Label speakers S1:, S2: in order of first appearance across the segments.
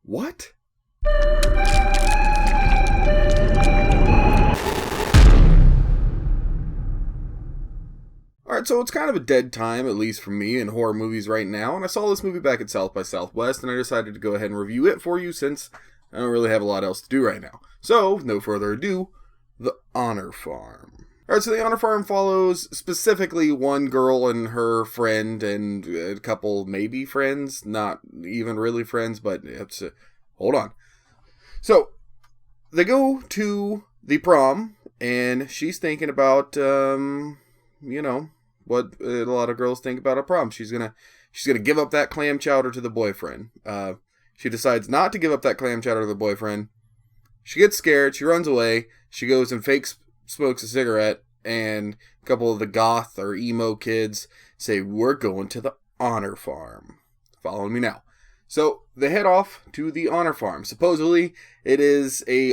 S1: What? Alright, so it's kind of a dead time, at least for me, in horror movies right now, and I saw this movie back at South by Southwest, and I decided to go ahead and review it for you since I don't really have a lot else to do right now. So, with no further ado, The Honor Farm. Alright, so The Honor Farm follows specifically one girl and her friend and a couple maybe friends, not even really friends, but it's hold on. So, they go to the prom, and she's thinking about, what a lot of girls think about a prom. She's gonna give up that clam chowder to the boyfriend. She decides not to give up that clam chowder to the boyfriend. She gets scared. She runs away. She goes and smokes a cigarette. And a couple of the goth or emo kids say, "We're going to the Honor Farm." Following me now. So they head off to the Honor Farm. Supposedly it is I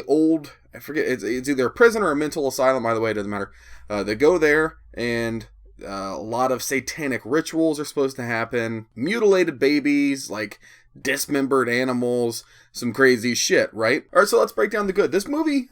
S1: forget, it's either a prison or a mental asylum. By the way, it doesn't matter. They go there and a lot of satanic rituals are supposed to happen. Mutilated babies, like dismembered animals, some crazy shit, right? Alright, so let's break down the good. This movie,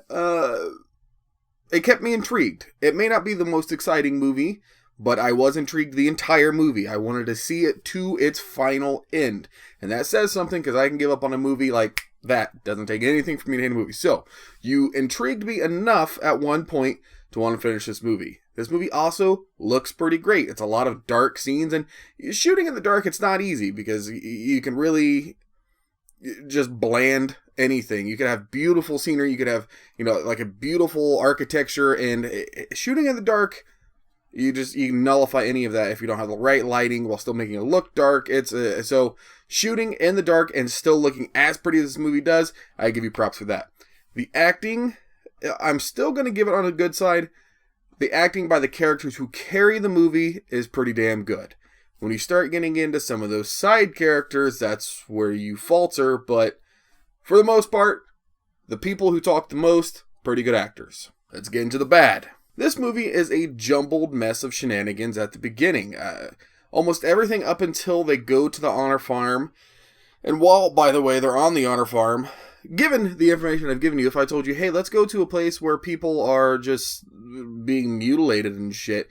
S1: it kept me intrigued. It may not be the most exciting movie, but I was intrigued the entire movie. I wanted to see it to its final end. And that says something, because I can give up on a movie like that. Doesn't take anything for me to hate a movie. So, you intrigued me enough at one point to want to finish this movie. This movie also looks pretty great. It's a lot of dark scenes, and shooting in the dark, it's not easy, because you can really just bland anything. You could have beautiful scenery, you could have, like a beautiful architecture, and shooting in the dark, you nullify any of that if you don't have the right lighting while still making it look dark. So shooting in the dark and still looking as pretty as this movie does, I give you props for that. The acting, I'm still going to give it on a good side. The acting by the characters who carry the movie is pretty damn good. When you start getting into some of those side characters, that's where you falter, but for the most part, the people who talk the most, pretty good actors. Let's get into the bad. This movie is a jumbled mess of shenanigans at the beginning. Almost everything up until they go to the Honor Farm. And while, by the way, they're on the Honor Farm, given the information I've given you, if I told you, hey, let's go to a place where people are just being mutilated and shit,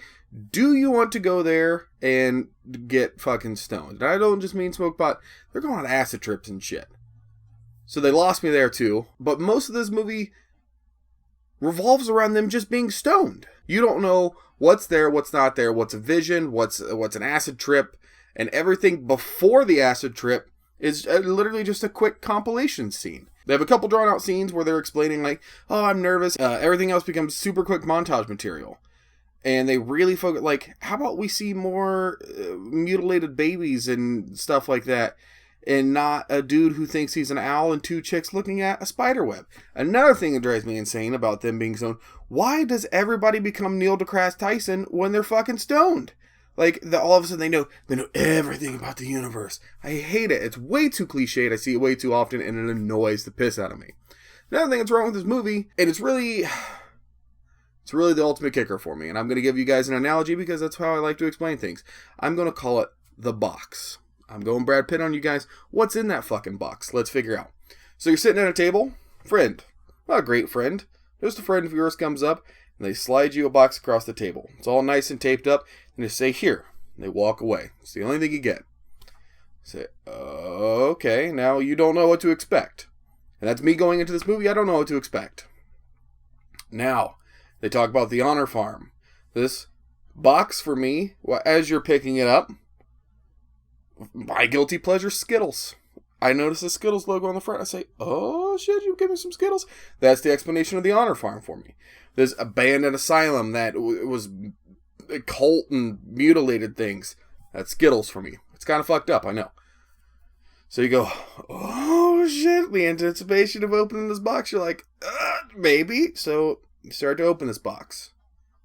S1: do you want to go there and get fucking stoned? And I don't just mean smoke pot. They're going on acid trips and shit. So they lost me there too. But most of this movie revolves around them just being stoned. You don't know what's there, what's not there, what's a vision, what's an acid trip, and everything before the acid trip is literally just a quick compilation scene. They have a couple drawn out scenes where they're explaining like, oh, I'm nervous. Everything else becomes super quick montage material. And they really focus, like, how about we see more mutilated babies and stuff like that, and not a dude who thinks he's an owl and two chicks looking at a spider web. Another thing that drives me insane about them being stoned, why does everybody become Neil deGrasse Tyson when they're fucking stoned? Like, all of a sudden they know everything about the universe. I hate it. It's way too cliched. I see it way too often, and it annoys the piss out of me. Another thing that's wrong with this movie, and it's really the ultimate kicker for me, and I'm going to give you guys an analogy because that's how I like to explain things. I'm going to call it the box. I'm going Brad Pitt on you guys. What's in that fucking box? Let's figure out. So you're sitting at a table, friend. Not a great friend. Just a friend of yours comes up, and they slide you a box across the table. It's all nice and taped up, and they say, here. And they walk away. It's the only thing you get. Say, okay, now you don't know what to expect. And that's me going into this movie. I don't know what to expect. Now, they talk about the Honor Farm. This box for me, as you're picking it up, my guilty pleasure, Skittles. I notice the Skittles logo on the front. I say, oh shit, you give me some Skittles? That's the explanation of the Honor Farm for me. There's abandoned asylum that was a cult and mutilated things. That's Skittles for me. It's kind of fucked up, I know. So you go, oh shit, the anticipation of opening this box. You're like, maybe. So you start to open this box.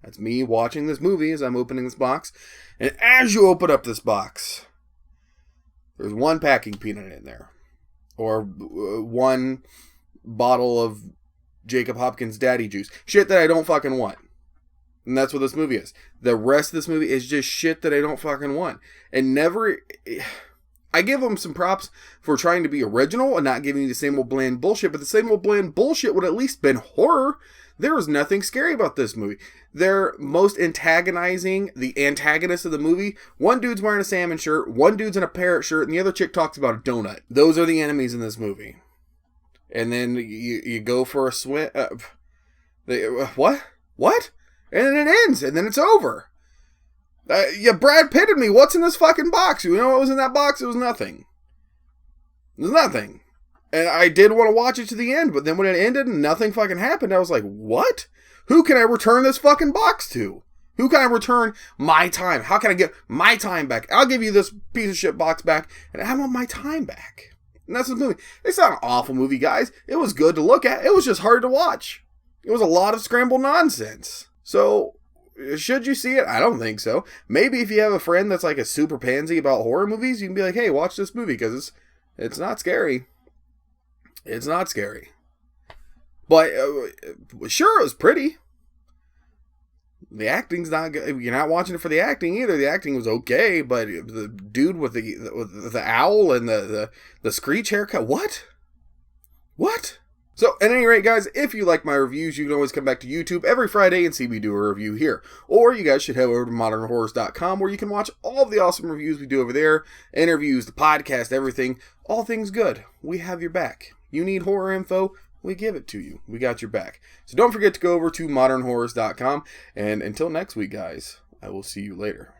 S1: That's me watching this movie as I'm opening this box. And as you open up this box, there's one packing peanut in there. Or one bottle of Jacob Hopkins daddy juice. Shit that I don't fucking want. And that's what this movie is. The rest of this movie is just shit that I don't fucking want. And never... I give them some props for trying to be original and not giving you the same old bland bullshit, but the same old bland bullshit would at least been horror. There was nothing scary about this movie. They're most antagonizing the antagonist of the movie. One dude's wearing a salmon shirt, one dude's in a parrot shirt, and the other chick talks about a donut. Those are the enemies in this movie. And then you go for a swim. What? And then it ends, and then it's over. You Brad Pitted me. What's in this fucking box? You know what was in that box? It was nothing. It was nothing. And I did want to watch it to the end, but then when it ended and nothing fucking happened, I was like, what? Who can I return this fucking box to? Who can I return my time? How can I get my time back? I'll give you this piece of shit box back, and I want my time back. And that's the movie. It's not an awful movie, guys. It was good to look at. It was just hard to watch. It was a lot of scrambled nonsense. So, should you see it? I don't think so. Maybe if you have a friend that's like a super pansy about horror movies, you can be like, hey, watch this movie, because it's not scary. It's not scary. But, sure, it was pretty. The acting's not good. You're not watching it for the acting either. The acting was okay, but the dude with the owl and the screech haircut, what? So, at any rate, guys, if you like my reviews, you can always come back to YouTube every Friday and see me do a review here. Or you guys should head over to modernhorrors.com, where you can watch all of the awesome reviews we do over there. Interviews, the podcast, everything. All things good. We have your back. You need horror info, we give it to you. We got your back. So don't forget to go over to modernhorrors.com. And until next week, guys, I will see you later.